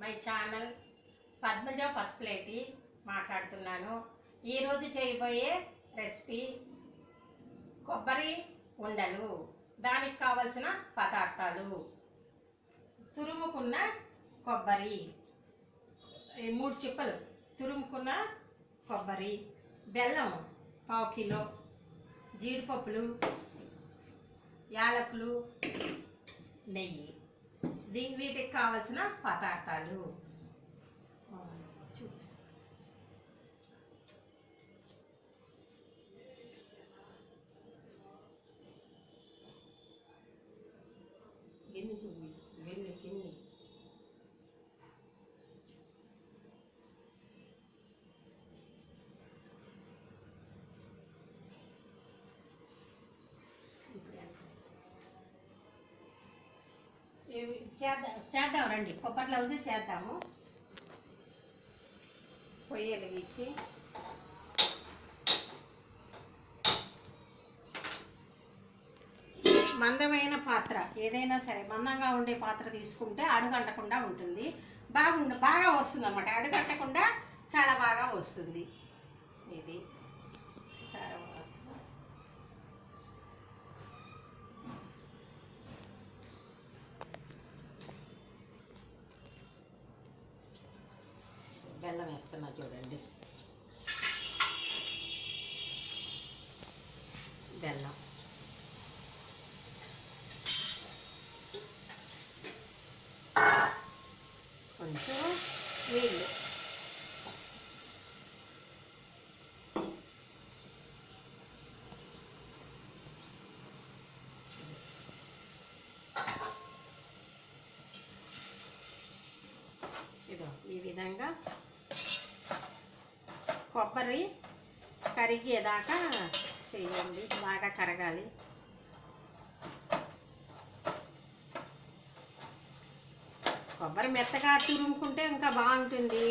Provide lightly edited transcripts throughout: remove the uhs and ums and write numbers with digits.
My channel Padmaja Pasupuleti మాట్లాడుతున్నాను. ఈరోజు చేయబోయే రెసిపీ కొబ్బరి ఉండలు. దానికి కావలసిన పదార్థాలు: తురుముకున్న కొబ్బరి 3 చిప్పలు, తురుముకున్న కొబ్బరి, బెల్లం 1/2 కిలో, జీడిపప్పులు, యాలకులు, నెయ్యి. వీటికి కావలసిన పదార్థాలు చూపిస్తాను. గిన్నె చూపి, గిన్నె చేద్దాం రండి. కొబ్బరి లౌజు చేద్దాము. పొయ్యి వెలిగించి మందమైన పాత్ర, ఏదైనా సరే మందంగా ఉండే పాత్ర తీసుకుంటే అడుగంటకుండా ఉంటుంది. బాగా వస్తుంది అన్నమాట. అడుగంటకుండా చాలా బాగా వస్తుంది. ఇది బెల్లం వేస్తున్నా చూడండి. బెల్లం కొంచెం నీళ్ళు, ఇదో ఈ విధంగా కొబ్బరి కరిగేదాకా చేయండి. బాగా కరగాలి. కొబ్బరి మెత్తగా తురుముకుంటే ఇంకా బాగుంటుంది.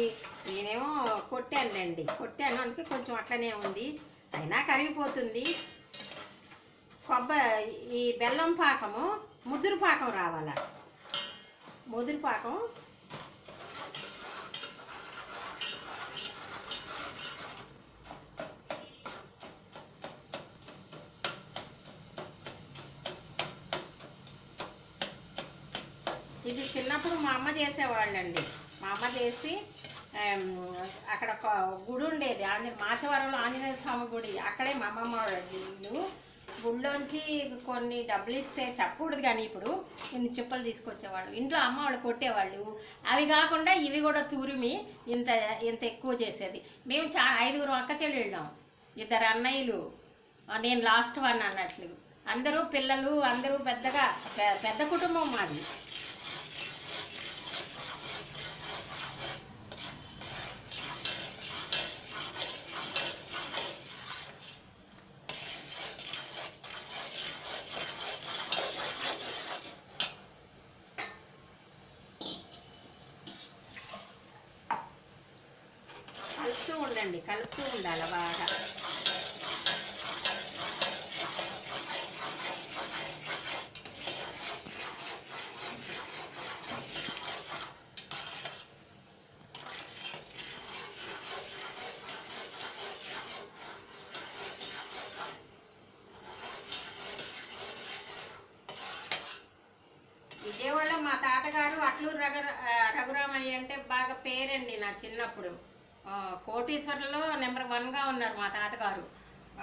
నేనేమో కొట్టాను, అందుకే కొంచెం అట్లనే ఉంది. అయినా కరిగిపోతుంది. ఈ బెల్లం పాకము ముదురు పాకం రావాల. ముదురు పాకం ఇది చిన్నప్పుడు మా అమ్మ చేసేవాళ్ళండి. మా అమ్మ చేసి అక్కడ ఒక గుడి ఉండేది, మాచవరంలో ఆంజనేయ స్వామి గుడి. అక్కడే మా అమ్మమ్మ వాళ్ళు గుడిలోంచి కొన్ని డబ్బులు ఇస్తే చెప్పకూడదు కానీ ఇప్పుడు ఇన్ని చిప్పలు తీసుకొచ్చేవాళ్ళు. ఇంట్లో అమ్మ వాళ్ళు కొట్టేవాళ్ళు. అవి కాకుండా ఇవి కూడా తురిమి ఇంత ఎక్కువ చేసేది. మేము 5 అక్క చెల్లెళ్ళాం, 2 అన్నయ్యలు, నేను లాస్ట్ వన్ అన్నట్లు. అందరూ పిల్లలు, అందరూ పెద్ద కుటుంబం మాది. కలుపుతూ ఉండాలి బాగా. విజయవాడలో మా తాతగారు అట్లూరు రఘురామయ్య అంటే బాగా పేరండి. నా చిన్నప్పుడు కోటీశ్వర్లలో నెంబర్ 1గా ఉన్నారు మా తాతగారు.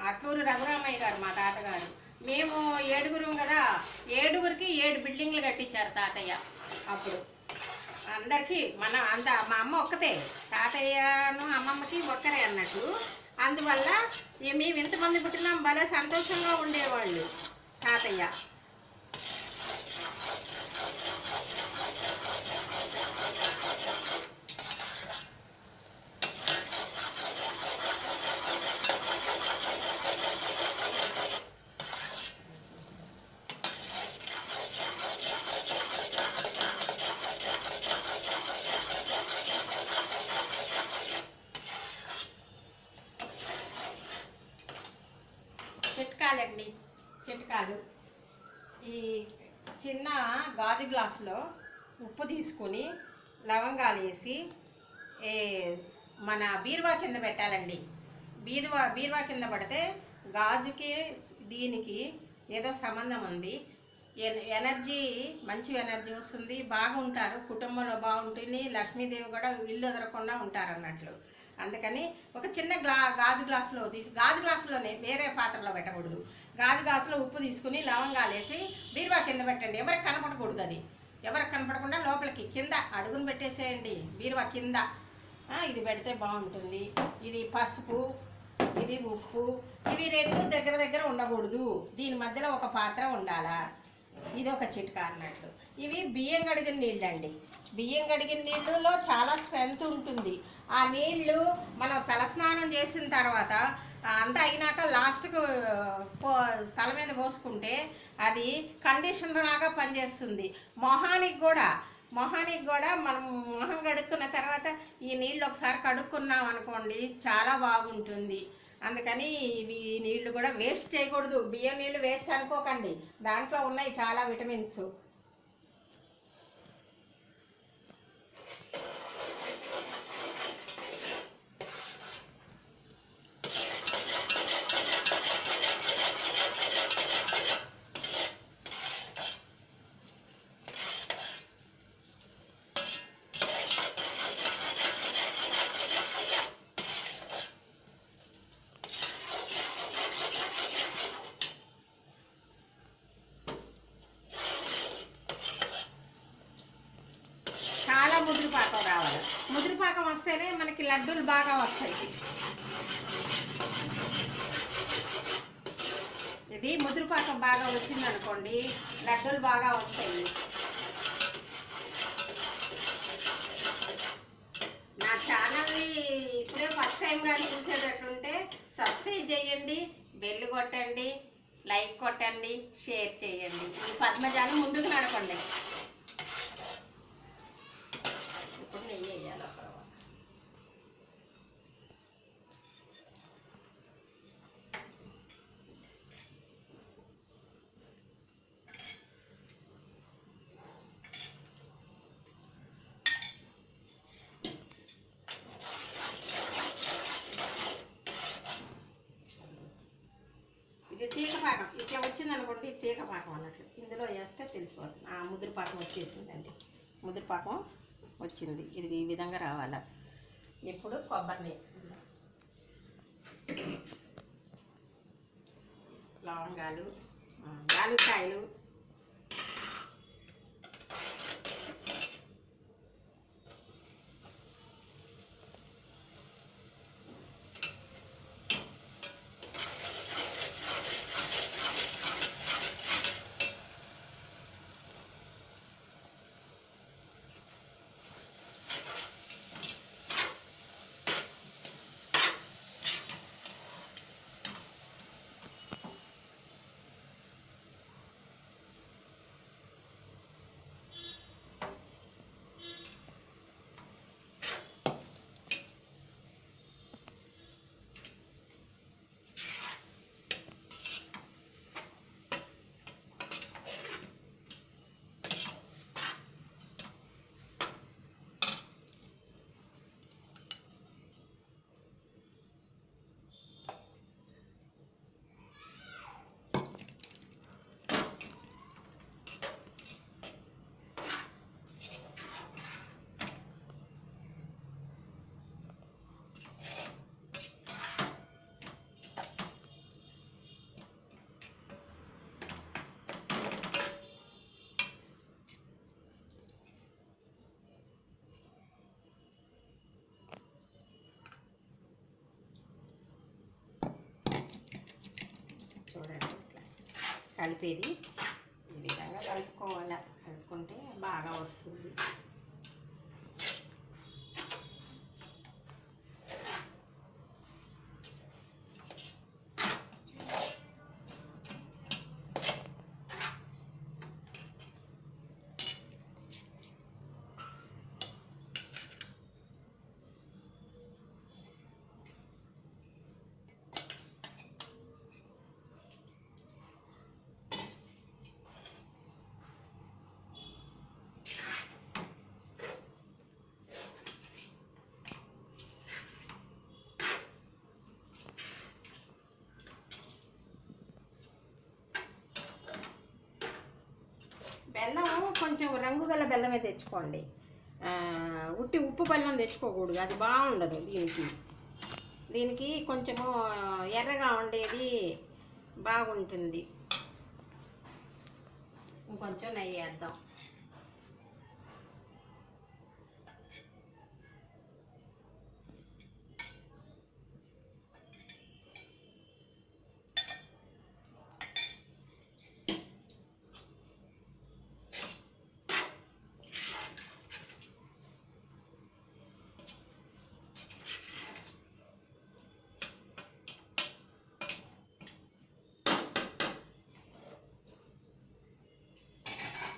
అట్లూరు రఘురామయ్య గారు మా తాతగారు. మేము 7గురం కదా, 7గురికి 7 బిల్డింగ్లు కట్టించారు తాతయ్య. అప్పుడు అందరికీ మా అమ్మ ఒక్కతే, తాతయ్యను అమ్మమ్మకి ఒక్కరే అన్నట్టు. అందువల్ల మేము ఇంతమంది పుట్టినాం, భలే సంతోషంగా ఉండేవాళ్ళు తాతయ్య. చిట్కాలు: ఈ చిన్న గాజు గ్లాసులో ఉప్పు తీసుకొని లవంగాలు వేసి ఏ మన బీరువా కింద పెట్టాలండి. బీరువా కింద పడితే గాజుకి దీనికి ఏదో సంబంధం ఉంది. ఎనర్జీ, మంచి ఎనర్జీ వస్తుంది, బాగుంటారు, కుటుంబంలో బాగుంటుంది, లక్ష్మీదేవి కూడా ఇల్లు వదలకుండా ఉంటారు అన్నట్లు. అందుకని ఒక చిన్న గాజు గ్లాసులో గాజు గ్లాసులోనే, వేరే పాత్రలో పెట్టకూడదు. గాజు గ్లాసులో ఉప్పు తీసుకుని లవంగాలు వేసి బీరువా కింద పెట్టండి. ఎవరికి కనపడకూడదు. అది ఎవరికి కనపడకుండా లోపలికి కింద అడుగును పెట్టేసేయండి, బీరువా కింద. ఇది పెడితే బాగుంటుంది. ఇది పసుపు, ఇది ఉప్పు, ఇవి రెండు దగ్గర దగ్గర ఉండకూడదు. దీని మధ్యలో ఒక పాత్ర ఉండాలా. ఇది ఒక చిట్కా అన్నట్లు. ఇవి బియ్యం కడిగిన నీళ్ళు అండి. బియ్యం కడిగిన నీళ్ళలో చాలా స్ట్రెంగ్త్ ఉంటుంది. ఆ నీళ్లు మనం తలస్నానం చేసిన తర్వాత అంతా అయినాక లాస్ట్కు తల మీద పోసుకుంటే అది కండిషనర్ లాగా పనిచేస్తుంది. మొహానికి కూడా మనం మొహం కడుక్కున్న తర్వాత ఈ నీళ్ళు ఒకసారి కడుక్కున్నాం అనుకోండి, చాలా బాగుంటుంది. అందుకని ఇవి నీళ్లు కూడా వేస్ట్ చేయకూడదు. బియ్యం నీళ్ళు వేస్ట్ అనుకోకండి, దాంట్లో ఉన్నాయి చాలా విటమిన్స్. ముద్రపాకం రావాలి. ముద్రపాకం వస్తేనే మనకి లడ్డూలు బాగా వస్తాయి. ఇది ముద్రపాకం బాగా వచ్చిందనుకోండి, లడ్డూలు బాగా వస్తాయి. నా ఛానల్ని ఇప్పుడే ఫస్ట్ టైం కానీ చూసేటట్లుంటే సబ్స్క్రైబ్ చేయండి, బెల్ కొట్టండి, లైక్ కొట్టండి, షేర్ చేయండి. ఈ పద్మజాను ముందుకు నడపండి. నెయ్యి వేయాలి. ఇది తీగపాకం ఇట్లా వచ్చిందనుకోండి, తీగపాకం అన్నట్లు. ఇందులో వేస్తే తెలిసిపోతుంది. ముద్రపాకం వచ్చేసిందండి. ముద్రపాకం వచ్చింది. ఇది ఈ విధంగా రావాలా. ఇప్పుడు కొబ్బరిని వేసుకుందాం. లవంగాలు, యాలక్కాయలు, చూడండి ఇట్లా కలిపేది ఈ విధంగా కలుపుకోవాలి. కలుపుకుంటే బాగా వస్తుంది. కొంచెం రంగు గల బెల్లమే తెచ్చుకోండి. ఉట్టి ఉప్పు బెల్లం తెచ్చుకోకూడదు, అది బాగుండదు. దీనికి కొంచెము ఎర్రగా ఉండేది బాగుంటుంది. ఇంకొంచెం నెయ్యి వేద్దాం.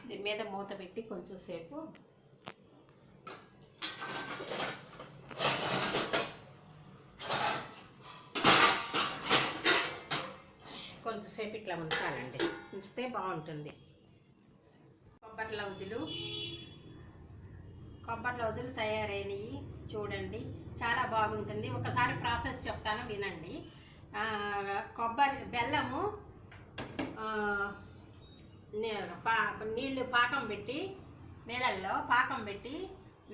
దీని మీద మూత పెట్టి కొంచెం సేపు ఇట్లా ఉంచాలండి. ఉంచితే బాగుంటుంది. కొబ్బరి లౌజులు తయారైనవి చూడండి, చాలా బాగుంటుంది. ఒకసారి ప్రాసెస్ చెప్తాను వినండి. బెల్లము నీళ్ళు పాకం పెట్టి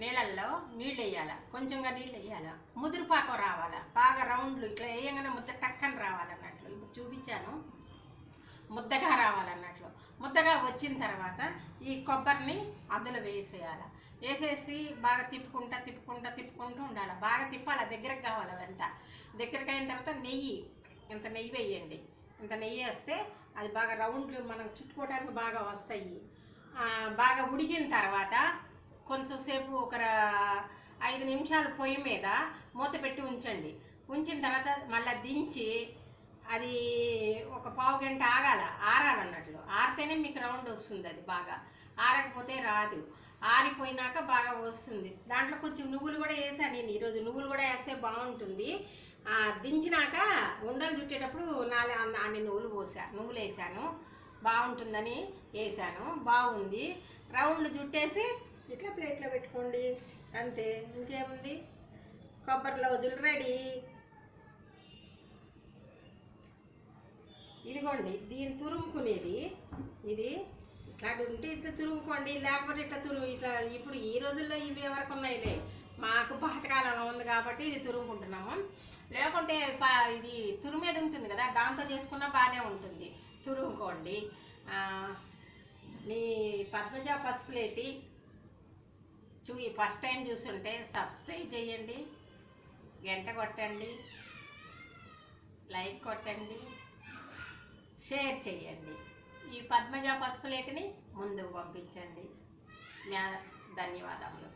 నీళ్ళల్లో నీళ్ళు వేయాలి. కొంచెంగా నీళ్ళు వేయాలి. ముదురు పాకం రావాలి. బాగా రౌండ్లు ఇట్లా వేయగానే ముద్ద టక్కని రావాలన్నట్లు. ఇప్పుడు చూపించాను, ముద్దగా రావాలన్నట్లు. ముద్దగా వచ్చిన తర్వాత ఈ కొబ్బరిని అందులో వేసేయాలి. వేసేసి బాగా తిప్పుకుంటూ ఉండాలి. బాగా తిప్పాలి, దగ్గరకు కావాలి. అవంతా దగ్గరకు అయిన తర్వాత ఇంత నెయ్యి వేయండి. ఇంత నెయ్యి వేస్తే అది బాగా రౌండ్లు మనం చుట్టుకోవడానికి బాగా వస్తాయి. బాగా ఉడికిన తర్వాత కొంచెం సేపు ఒక 5 నిమిషాలు పొయ్యి మీద మూత పెట్టి ఉంచండి. ఉంచిన తర్వాత మళ్ళీ దించి అది ఒక పావు గంట ఆరాలన్నట్లు. ఆరితేనే మీకు రౌండ్ వస్తుంది. అది బాగా ఆరకపోతే రాదు. ఆరిపోయినాక బాగా వస్తుంది. దాంట్లో కొంచెం నువ్వులు కూడా వేసాను నేను ఈరోజు. నువ్వులు కూడా వేస్తే బాగుంటుంది. దించినాక ఉండలు చుట్టేటప్పుడు అన్ని నువ్వులు వేసాను. బాగుంటుందని వేసాను. బాగుంది. రౌండ్లు చుట్టేసి ఇట్లా ప్లేట్లో పెట్టుకోండి, అంతే. ఇంకేముంది, కొబ్బరి లౌజులు రెడీ. ఇదిగోండి, దీన్ని తురుముకునేది. ఇది ఇట్లా ఉంటే ఇట్లా తురుముకోండి, లేకపోతే ఇట్లా ఇప్పుడు ఈ రోజుల్లో ఇవి ఎవరికి ఉన్నాయిలే. మాకు పాతకాలం ఉంది కాబట్టి ఇది తురుముకుంటున్నాము. లేకుంటే ఇది తురుమేది ఉంటుంది కదా, దాంతో చేసుకున్నా బాగానే ఉంటుంది. తురుముకోండి. మీ పద్మజ పసుపులేటి ఫస్ట్ టైం చూస్తుంటే సబ్స్క్రైబ్ చేయండి, గంట కొట్టండి, లైక్ కొట్టండి, షేర్ చేయండి. ఈ పద్మజ పసుపులేటిని ముందుకు పంపించండి. ధన్యవాదములు.